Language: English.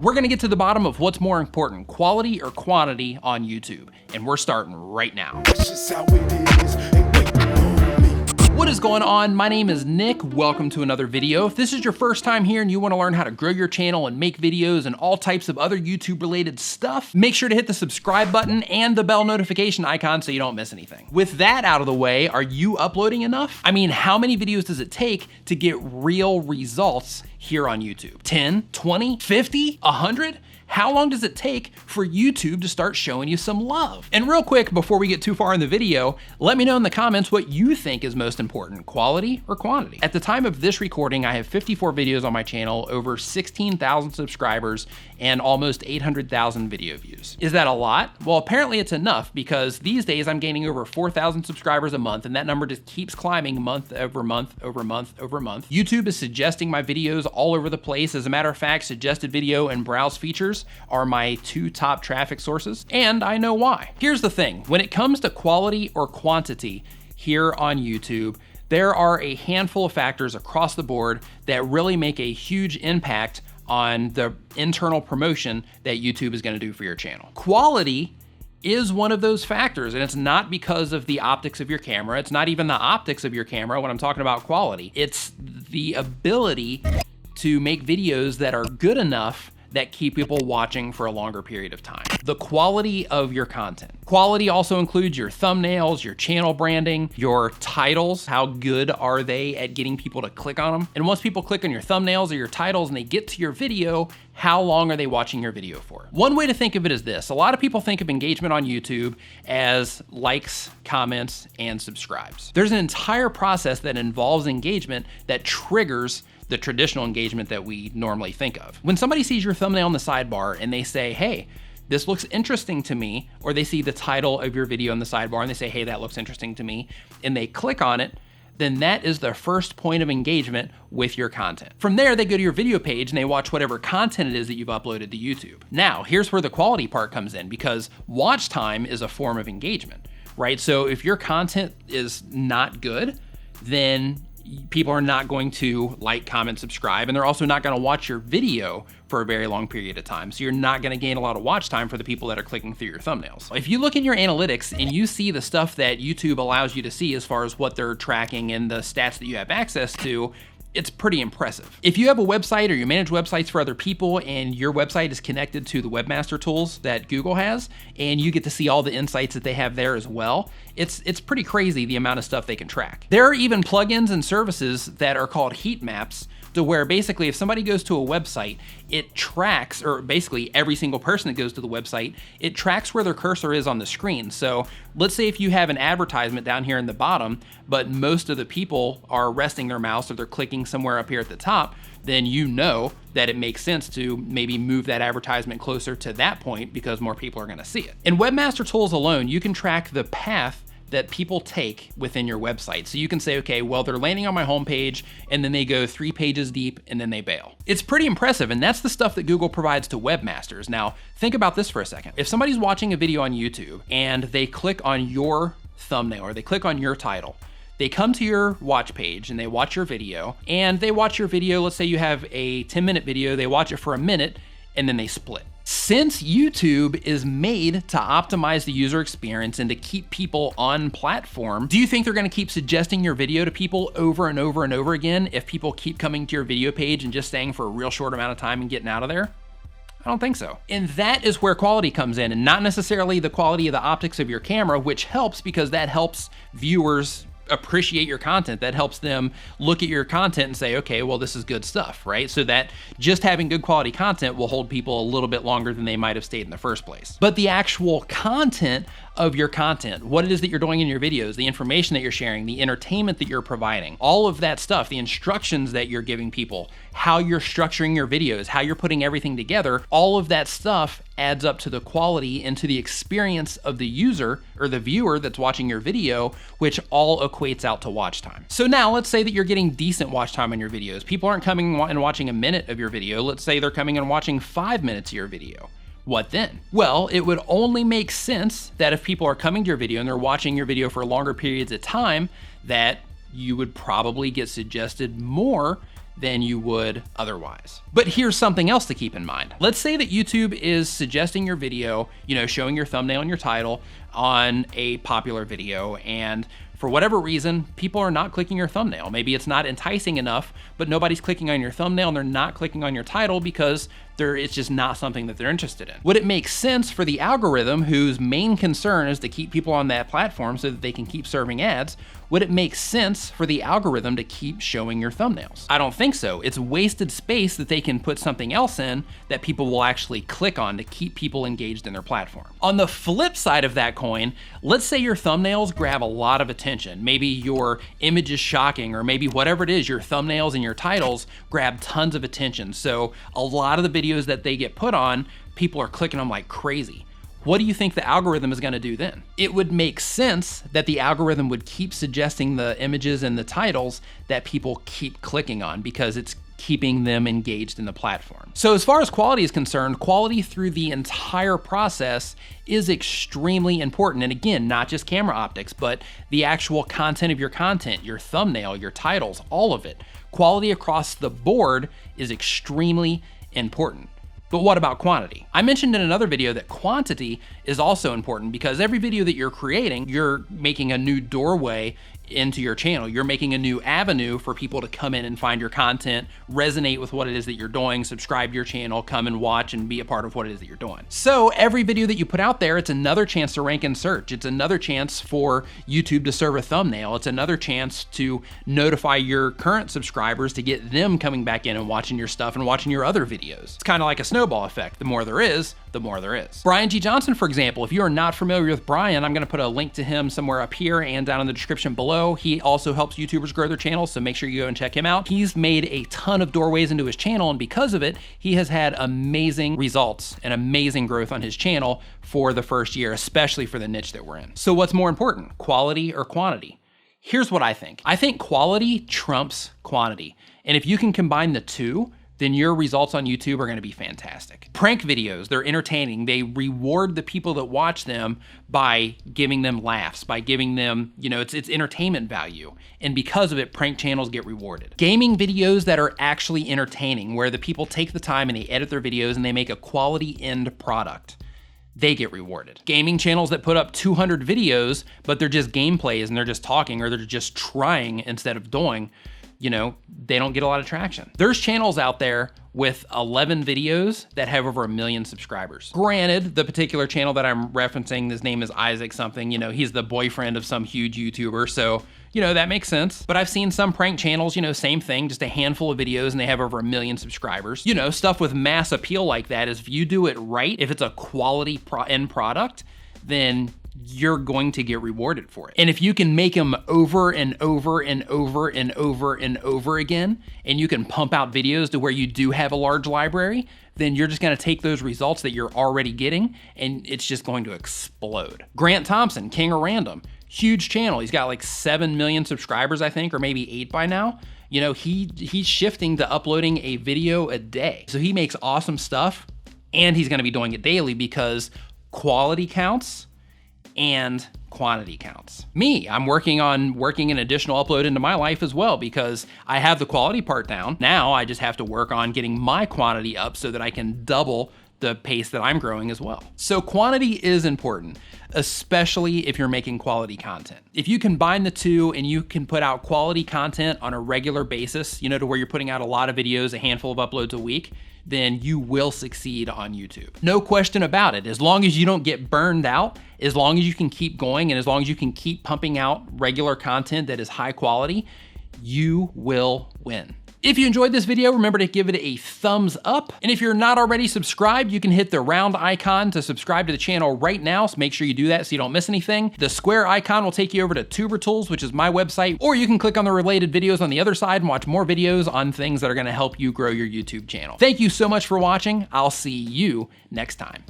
We're gonna get to the bottom of what's more important, quality or quantity on YouTube. And we're starting right now. That's just how it is. Ain't waiting on me. What is going on? My name is Nick. Welcome to another video. If this is your first time here and you want to learn how to grow your channel and make videos and all types of other YouTube related stuff, make sure to hit the subscribe button and the bell notification icon so you don't miss anything. With that out of the way, are you uploading enough? I mean, how many videos does it take to get real results here on YouTube? 10, 20, 50, 100? How long does it take for YouTube to start showing you some love? And real quick, before we get too far in the video, let me know in the comments what you think is most important, quality or quantity. At the time of this recording, I have 54 videos on my channel, over 16,000 subscribers, and almost 800,000 video views. Is that a lot? Well, apparently it's enough because these days I'm gaining over 4,000 subscribers a month, and that number just keeps climbing month over month over month over month. YouTube is suggesting my videos all over the place. As a matter of fact, suggested video and browse features are my two top traffic sources, and I know why. Here's the thing, when it comes to quality or quantity here on YouTube, there are a handful of factors across the board that really make a huge impact on the internal promotion that YouTube is gonna do for your channel. Quality is one of those factors, and it's not because of the optics of your camera. It's not even the optics of your camera when I'm talking about quality. It's the ability to make videos that are good enough that keep people watching for a longer period of time. The quality of your content. Quality also includes your thumbnails, your channel branding, your titles. How good are they at getting people to click on them? And once people click on your thumbnails or your titles and they get to your video, how long are they watching your video for? One way to think of it is this. A lot of people think of engagement on YouTube as likes, comments, and subscribes. There's an entire process that involves engagement that triggers the traditional engagement that we normally think of. When somebody sees your thumbnail in the sidebar and they say, hey, this looks interesting to me, or they see the title of your video in the sidebar and they say, hey, that looks interesting to me, and they click on it, then that is the first point of engagement with your content. From there, they go to your video page and they watch whatever content it is that you've uploaded to YouTube. Now, here's where the quality part comes in, because watch time is a form of engagement, right? So if your content is not good, then people are not going to like, comment, subscribe, and they're also not gonna watch your video for a very long period of time. So you're not gonna gain a lot of watch time for the people that are clicking through your thumbnails. If you look in your analytics and you see the stuff that YouTube allows you to see as far as what they're tracking and the stats that you have access to, it's pretty impressive. If you have a website or you manage websites for other people and your website is connected to the webmaster tools that Google has, and you get to see all the insights that they have there as well, it's pretty crazy the amount of stuff they can track. There are even plugins and services that are called heat maps, to where basically if somebody goes to a website, it tracks, or basically every single person that goes to the website, it tracks where their cursor is on the screen. So let's say if you have an advertisement down here in the bottom, but most of the people are resting their mouse or they're clicking somewhere up here at the top, then you know that it makes sense to maybe move that advertisement closer to that point because more people are gonna see it. In Webmaster Tools alone, you can track the path that people take within your website. So you can say, okay, well, they're landing on my homepage and then they go 3 pages deep and then they bail. It's pretty impressive, and that's the stuff that Google provides to webmasters. Now, think about this for a second. If somebody's watching a video on YouTube and they click on your thumbnail or they click on your title, they come to your watch page and they watch your video, and they watch your video, let's say you have a 10-minute video, they watch it for a minute and then they split. Since YouTube is made to optimize the user experience and to keep people on platform, do you think they're gonna keep suggesting your video to people over and over and over again if people keep coming to your video page and just staying for a real short amount of time and getting out of there? I don't think so. And that is where quality comes in, and not necessarily the quality of the optics of your camera, which helps because that helps viewers appreciate your content. That helps them look at your content and say, okay, well, this is good stuff, right? So that just having good quality content will hold people a little bit longer than they might have stayed in the first place. But the actual content of your content, what it is that you're doing in your videos, the information that you're sharing, the entertainment that you're providing, all of that stuff, the instructions that you're giving people, how you're structuring your videos, how you're putting everything together, all of that stuff adds up to the quality and to the experience of the user or the viewer that's watching your video, which all equates out to watch time. So now let's say that you're getting decent watch time on your videos. People aren't coming and watching a minute of your video. Let's say they're coming and watching 5 minutes of your video. What then? Well, it would only make sense that if people are coming to your video and they're watching your video for longer periods of time, that you would probably get suggested more than you would otherwise. But here's something else to keep in mind. Let's say that YouTube is suggesting your video, showing your thumbnail and your title on a popular video, and for whatever reason, people are not clicking your thumbnail. Maybe it's not enticing enough, but nobody's clicking on your thumbnail and they're not clicking on your title because it's just not something that they're interested in. Would it make sense for the algorithm, whose main concern is to keep people on that platform so that they can keep serving ads, would it make sense for the algorithm to keep showing your thumbnails? I don't think so. It's wasted space that they can put something else in that people will actually click on to keep people engaged in their platform. On the flip side of that coin, let's say your thumbnails grab a lot of attention. Maybe your image is shocking, or maybe whatever it is, your thumbnails and your titles grab tons of attention. So a lot of the videos that they get put on, people are clicking them like crazy. What do you think the algorithm is gonna do then? It would make sense that the algorithm would keep suggesting the images and the titles that people keep clicking on because it's keeping them engaged in the platform. So as far as quality is concerned, quality through the entire process is extremely important. And again, not just camera optics, but the actual content of your content, your thumbnail, your titles, all of it. Quality across the board is extremely important. But what about quantity? I mentioned in another video that quantity is also important because every video that you're creating, you're making a new doorway into your channel. You're making a new avenue for people to come in and find your content, resonate with what it is that you're doing, subscribe to your channel, come and watch and be a part of what it is that you're doing. So every video that you put out there, it's another chance to rank in search. It's another chance for YouTube to serve a thumbnail. It's another chance to notify your current subscribers to get them coming back in and watching your stuff and watching your other videos. It's kind of like a snowball effect. The more there is, the more there is. Brian G. Johnson, for example, if you are not familiar with Brian, I'm gonna put a link to him somewhere up here and down in the description below. He also helps YouTubers grow their channels, so make sure you go and check him out. He's made a ton of doorways into his channel, and because of it, he has had amazing results and amazing growth on his channel for the first year, especially for the niche that we're in. So what's more important, quality or quantity? Here's what I think. I think quality trumps quantity. And if you can combine the two, then your results on YouTube are gonna be fantastic. Prank videos, they're entertaining. They reward the people that watch them by giving them laughs, by giving them, it's entertainment value. And because of it, prank channels get rewarded. Gaming videos that are actually entertaining, where the people take the time and they edit their videos and they make a quality end product, they get rewarded. Gaming channels that put up 200 videos, but they're just gameplays and they're just talking or they're just trying instead of doing, they don't get a lot of traction. There's channels out there with 11 videos that have over 1 million subscribers. Granted, the particular channel that I'm referencing, his name is Isaac something, he's the boyfriend of some huge YouTuber, so, that makes sense. But I've seen some prank channels, same thing, just a handful of videos and they have over 1 million subscribers. Stuff with mass appeal like that is if you do it right, if it's a quality end product, then you're going to get rewarded for it. And if you can make them over and over and over and over and over again, and you can pump out videos to where you do have a large library, then you're just gonna take those results that you're already getting and it's just going to explode. Grant Thompson, King of Random, huge channel. He's got like 7 million subscribers, I think, or maybe 8 by now. He's shifting to uploading a video a day. So he makes awesome stuff and he's gonna be doing it daily because quality counts and quantity counts. Me, I'm working an additional upload into my life as well because I have the quality part down. Now I just have to work on getting my quantity up so that I can double the pace that I'm growing as well. So quantity is important, especially if you're making quality content. If you combine the two and you can put out quality content on a regular basis, to where you're putting out a lot of videos, a handful of uploads a week, then you will succeed on YouTube. No question about it. As long as you don't get burned out, as long as you can keep going, and as long as you can keep pumping out regular content that is high quality, you will win. If you enjoyed this video, remember to give it a thumbs up. And if you're not already subscribed, you can hit the round icon to subscribe to the channel right now. So make sure you do that so you don't miss anything. The square icon will take you over to Tuber Tools, which is my website, or you can click on the related videos on the other side and watch more videos on things that are gonna help you grow your YouTube channel. Thank you so much for watching. I'll see you next time.